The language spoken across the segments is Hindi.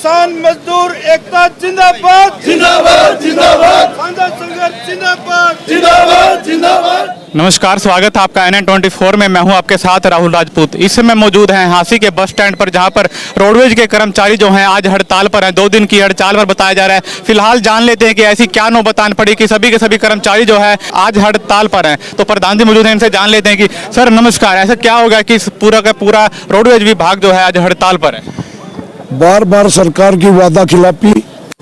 किसान मजदूर एकता जिंदाबाद जिंदाबाद जिंदाबाद, साझा संघर्ष जिंदाबाद जिंदाबाद जिंदाबाद। नमस्कार, स्वागत है आपका NN24 में। मैं हूं आपके साथ राहुल राजपूत। इस समय मौजूद हैं हांसी के बस स्टैंड पर, जहां पर रोडवेज के कर्मचारी जो हैं आज हड़ताल पर हैं। 2 दिन की हड़ताल पर बताया जा रहा है। फिलहाल जान लेते हैं कि ऐसी क्या नौबत पड़ी कि सभी के सभी कर्मचारी जो है आज हड़ताल पर हैं। तो प्रधान जी मौजूद हैं, इनसे जान लेते हैं कि सर नमस्कार, ऐसा क्या होगा कि पूरा का पूरा रोडवेज विभाग जो है आज हड़ताल पर है? बार बार सरकार की वादा खिलाफी,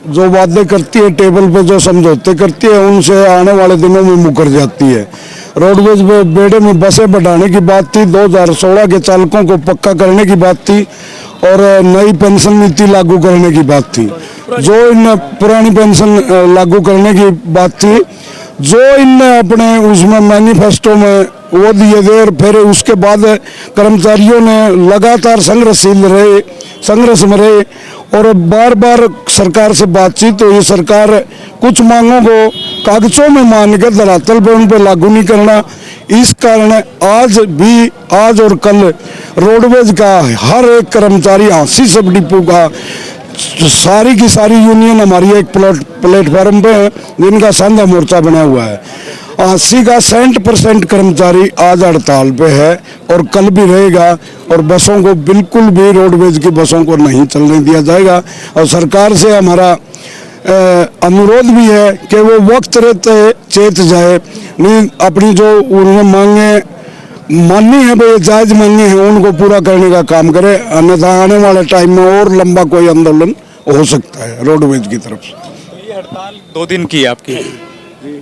जो वादे करती है, टेबल पे जो समझौते करती है, उनसे आने वाले दिनों में मुकर जाती है। रोडवेज बेड़े में बसें बढ़ाने की बात थी, 2016 के चालकों को पक्का करने की बात थी और नई पेंशन नीति लागू करने की बात थी। जो इन पुरानी पेंशन लागू करने की बात थी, जो इनने अपने उसमें मैनिफेस्टो में वो दिए थे, और फिर उसके बाद कर्मचारियों ने लगातार संघर्ष में रहे और बार बार सरकार से बातचीत हुई। सरकार कुछ मांगों को कागजों में मान के धरातल पर उन पर लागू नहीं करना। इस कारण आज और कल रोडवेज का हर एक कर्मचारी, हांसी सब डिपो का, सारी की सारी यूनियन हमारी एक प्लेटफार्म पे है, जिनका साझा मोर्चा बना हुआ है। 80 का 60% कर्मचारी आज हड़ताल पे है और कल भी रहेगा। और बसों को बिल्कुल भी, रोडवेज की बसों को नहीं चलने दिया जाएगा। और सरकार से हमारा अनुरोध भी है कि वो वक्त रहते चेत जाए, नहीं अपनी जो उन्हें मांगे माननी है, भाई जायज मांगे हैं, उनको पूरा करने का काम करे। अन्यथा आने वाले टाइम में और लंबा कोई आंदोलन हो सकता है रोडवेज की तरफ से। ये हड़ताल 2 दिन की है आपकी,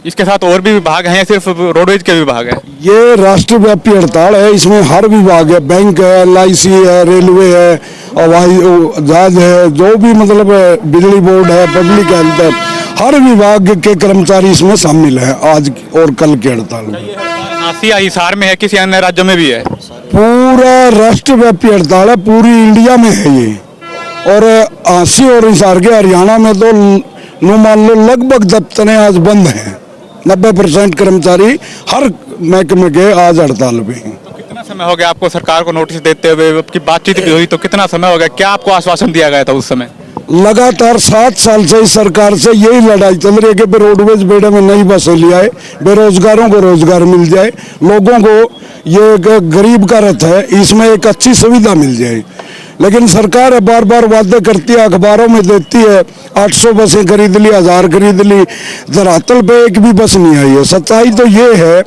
इसके साथ और भी विभाग हैं या सिर्फ रोडवेज के विभाग है? ये राष्ट्रव्यापी हड़ताल है, इसमें हर विभाग है, बैंक है, LIC है, रेलवे है, हवाई जहाज है, जो भी मतलब बिजली बोर्ड है, पब्लिक हेल्थ है, हर विभाग के कर्मचारी इसमें शामिल हैं आज और कल के हड़ताल में। हांसी हिसार में है, किसी अन्य राज्यों में भी है? पूरा राष्ट्रव्यापी हड़ताल है, पूरी इंडिया में है ये। और हांसी और हिसार के हरियाणा में तो मान लो लगभग दफ्तरें आज बंद हैं। 90% कर्मचारी हर महकमे के आज हड़ताल पे हैं। तो कितना समय हो गया आपको सरकार को नोटिस देते हुए? आपकी बातचीत भी हुई तो कितना समय हो गया? क्या आपको आश्वासन दिया गया था उस समय? लगातार 7 साल से इस सरकार से यही लड़ाई चल रही है कि रोडवेज बेड़े में नई बसें ले आए, बेरोजगारों को रोजगार मिल जाए, लोगों को, ये गरीब का रथ है, इसमें एक अच्छी सुविधा मिल जाए। लेकिन सरकार बार बार वादे करती है, अखबारों में देती है 800 बसें खरीद ली, 1000 खरीद ली, धरातल पे एक भी बस नहीं आई है। सच्चाई तो ये है,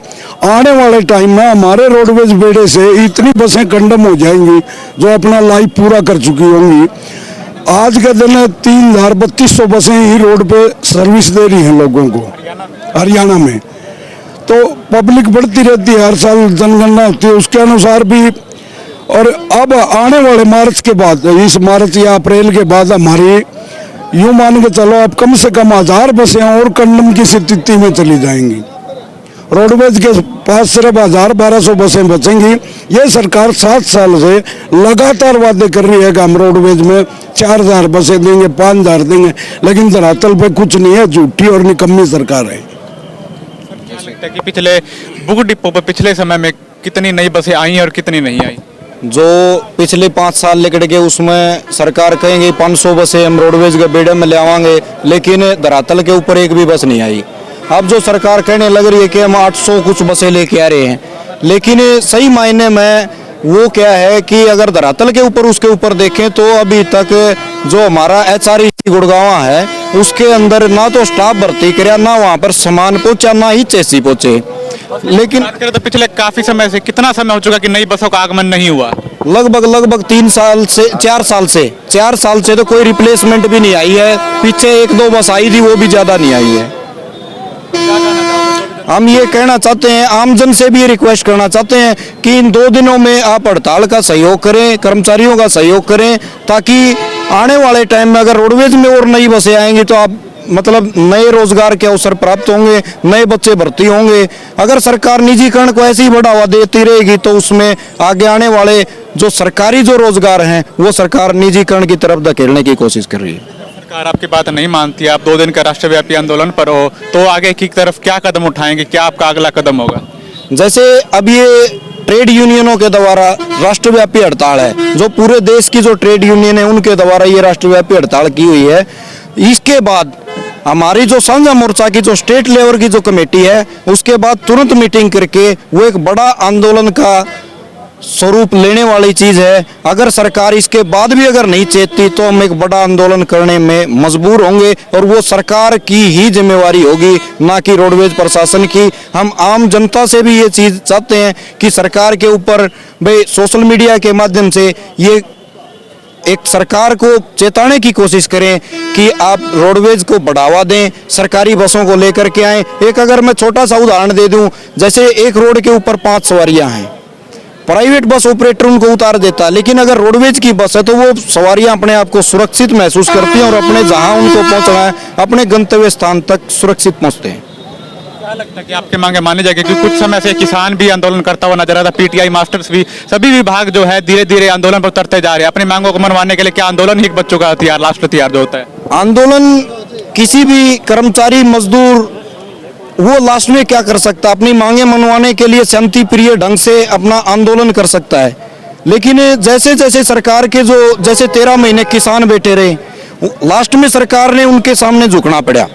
आने वाले टाइम में हमारे रोडवेज बेड़े से इतनी बसें कंडम हो जाएंगी जो अपना लाइफ पूरा कर चुकी होंगी। आज के दिन 3200 बसें ही रोड पे सर्विस दे रही हैं लोगों को हरियाणा में। तो पब्लिक बढ़ती रहती है, हर साल जनगणना होती है, उसके अनुसार भी। और अब आने वाले मार्च के बाद, इस मार्च या अप्रैल के बाद हमारी यूं मान के चलो अब कम से कम 1000 बसें और कंडम की स्थिति में चली जाएंगी। रोडवेज के पास सिर्फ 1000-1200 बसें बचेंगी। ये सरकार 7 साल से लगातार वादे कर रही है कि हम रोडवेज में 4000 बसें देंगे, 5000 देंगे, लेकिन धरातल पे कुछ नहीं है। झूठी और निकम्मी सरकार है। क्या लगता है कि पिछले बुक डिपो पर पिछले समय में कितनी नई बसें आई और कितनी नहीं आई? जो पिछले 5 साल लेकर के उसमें सरकार कहेंगे 500 बसें हम रोडवेज के बेड़े में ले आवांगे, लेकिन धरातल के ऊपर एक भी बस नहीं आई। अब जो सरकार कहने लग रही है कि हम 800 कुछ बसें लेके आ रहे हैं, लेकिन सही मायने में वो क्या है कि अगर धरातल के ऊपर उसके ऊपर देखें तो अभी तक जो हमारा HREC गुड़गांव है उसके अंदर ना तो स्टाफ भर्ती कराया, ना वहाँ पर सामान पहुँचा, ना ही चेसी पहुँचे। लेकिन बात करें तो पिछले काफी समय से, कितना समय हो चुका कि नई बसों का आगमन नहीं हुआ? लगभग 3 साल से 4 साल से तो कोई रिप्लेसमेंट भी नहीं आई है। पीछे 1-2 बस आई थी, वो भी ज्यादा नहीं आई है। हम ये कहना चाहते हैं, आमजन से भी रिक्वेस्ट करना चाहते हैं कि इन 2 दिनों में आप हड़ताल का सहयोग करें, कर्मचारियों का सहयोग करें, ताकि आने वाले टाइम में अगर रोडवेज में और नई बसें आएंगी तो आप मतलब नए रोजगार के अवसर प्राप्त होंगे, नए बच्चे भर्ती होंगे। अगर सरकार निजीकरण को ऐसे ही बढ़ावा देती रहेगी तो उसमें आगे आने वाले जो सरकारी जो रोजगार हैं वो सरकार निजीकरण की तरफ धकेलने की कोशिश कर रही है। सरकार आपकी बात नहीं मानती, आप 2 दिन का राष्ट्रव्यापी आंदोलन पर हो, तो आगे की तरफ क्या कदम उठाएंगे? क्या आपका अगला कदम होगा? जैसे अब ये ट्रेड यूनियनों के द्वारा राष्ट्रव्यापी हड़ताल है, जो पूरे देश की जो ट्रेड यूनियन है उनके द्वारा ये राष्ट्रव्यापी हड़ताल की हुई है। इसके बाद हमारी जो साझा मोर्चा की जो स्टेट लेवल की जो कमेटी है उसके बाद तुरंत मीटिंग करके वो एक बड़ा आंदोलन का स्वरूप लेने वाली चीज है। अगर सरकार इसके बाद भी अगर नहीं चेतती तो हम एक बड़ा आंदोलन करने में मजबूर होंगे और वो सरकार की ही जिम्मेवारी होगी, ना कि रोडवेज प्रशासन की। हम आम जनता से भी ये चीज चाहते हैं कि सरकार के ऊपर भाई सोशल मीडिया के माध्यम से ये एक सरकार को चेताने की कोशिश करें कि आप रोडवेज को बढ़ावा दें, सरकारी बसों को लेकर के आएं। एक अगर मैं छोटा सा उदाहरण दे दूं, जैसे एक रोड के ऊपर 5 सवारियां हैं, प्राइवेट बस ऑपरेटर उनको उतार देता है, लेकिन अगर रोडवेज की बस है तो वो सवारियां अपने आप को सुरक्षित महसूस करती हैं और अपने जहां उनको पहुंचना है अपने गंतव्य स्थान तक सुरक्षित पहुंचते हैं। क्या लगता है कि आपकी मांगे मानी जाएगी? क्योंकि कुछ समय से किसान भी आंदोलन करता हुआ नजर आ रहा था, पीटीआई मास्टर्स भी, सभी विभाग जो है धीरे धीरे आंदोलन पर उतरते जा रहे हैं अपनी मांगों को मनवाने के लिए। क्या आंदोलन ही एक बच्चों का हथियार, लास्ट हथियार जो होता है? आंदोलन किसी भी कर्मचारी मजदूर वो लास्ट में क्या कर सकता है? अपनी मांगे मनवाने के लिए शांति प्रिय ढंग से अपना आंदोलन कर सकता है, लेकिन जैसे जैसे सरकार के जो जैसे 13 महीने किसान बैठे रहे, लास्ट में सरकार ने उनके सामने झुकना पड़ा।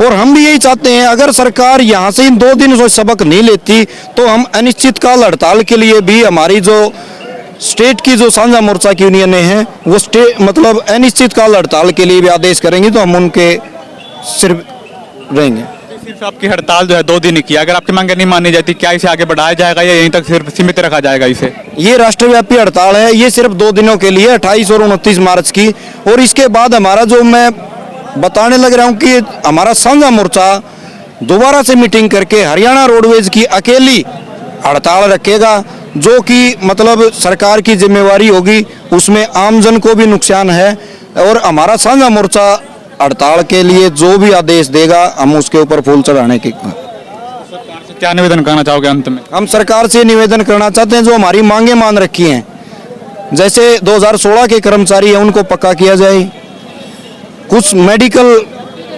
और हम भी यही चाहते हैं, अगर सरकार यहाँ से इन 2 दिन जो सबक नहीं लेती तो हम अनिश्चितकाल हड़ताल के लिए भी हमारी जो स्टेट की जो साझा मोर्चा की यूनियनें हैं वो मतलब अनिश्चितकाल हड़ताल के लिए भी आदेश करेंगे, तो हम उनके सिर्फ रहेंगे। सिर्फ आपकी हड़ताल जो है 2 दिन की, अगर आपकी मांगे नहीं मानी जाती क्या इसे आगे बढ़ाया जाएगा या यहीं तक सिर्फ सीमित रखा जाएगा इसे? ये राष्ट्रव्यापी हड़ताल है, ये सिर्फ 2 दिनों के लिए 28 और 29 मार्च की। और इसके बाद हमारा जो मैं बताने लग रहा हूँ कि हमारा साझा मोर्चा दोबारा से मीटिंग करके हरियाणा रोडवेज की अकेली हड़ताल रखेगा, जो कि मतलब सरकार की जिम्मेवारी होगी, उसमें आमजन को भी नुकसान है। और हमारा साझा मोर्चा हड़ताल के लिए जो भी आदेश देगा हम उसके ऊपर फूल चढ़ाने की। क्या निवेदन करना चाहोगे अंत में? हम सरकार से निवेदन करना चाहते हैं जो हमारी मांगे मान रखी हैं, जैसे 2016 के कर्मचारी हैं उनको पक्का किया जाए, कुछ मेडिकल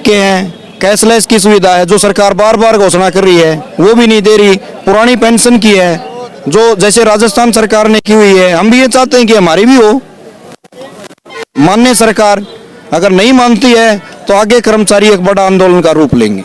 के हैं, कैशलेस की सुविधा है जो सरकार बार बार घोषणा कर रही है वो भी नहीं दे रही, पुरानी पेंशन की है जो जैसे राजस्थान सरकार ने की हुई है, हम भी ये चाहते हैं कि हमारी भी हो। मान्य सरकार अगर नहीं मानती है तो आगे कर्मचारी एक बड़ा आंदोलन का रूप लेंगे।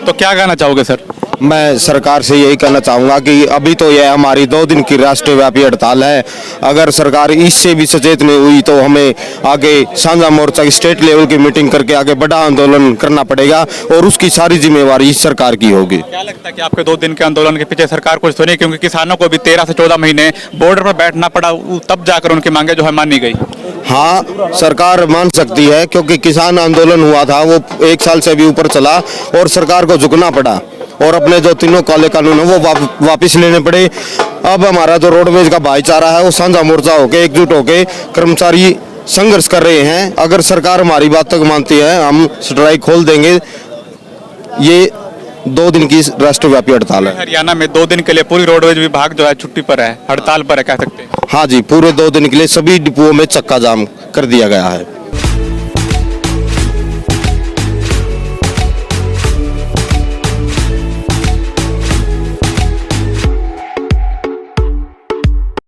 तो क्या कहना चाहोगे सर? मैं सरकार से यही कहना चाहूँगा कि अभी तो यह हमारी 2 दिन की राष्ट्रव्यापी हड़ताल है, अगर सरकार इससे भी सचेत नहीं हुई तो हमें आगे साझा मोर्चा की स्टेट लेवल की मीटिंग करके आगे बड़ा आंदोलन करना पड़ेगा और उसकी सारी जिम्मेवारी इस सरकार की होगी। क्या लगता है कि आपके 2 दिन के आंदोलन के पीछे सरकार कुछ सुनी? क्योंकि किसानों को भी 13 से 14 महीने बॉर्डर पर बैठना पड़ा, तब जाकर उनकी मांगे जो है मानी गई। हाँ, सरकार मान सकती है क्योंकि किसान आंदोलन हुआ था वो 1 साल से भी ऊपर चला और सरकार को झुकना पड़ा और अपने जो 3 काले कानून है वो वापस लेने पड़े। अब हमारा जो रोडवेज का भाईचारा है वो साझा मोर्चा होके एकजुट होके कर्मचारी संघर्ष कर रहे हैं। अगर सरकार हमारी बात तक मानती है हम स्ट्राइक खोल देंगे। ये 2 दिन की राष्ट्रव्यापी हड़ताल है। हरियाणा में 2 दिन के लिए पूरी रोडवेज विभाग जो है छुट्टी पर है, हड़ताल पर है कह सकते हैं। हाँ जी, पूरे 2 दिन के लिए सभी डिपुओं में चक्का जाम कर दिया गया है।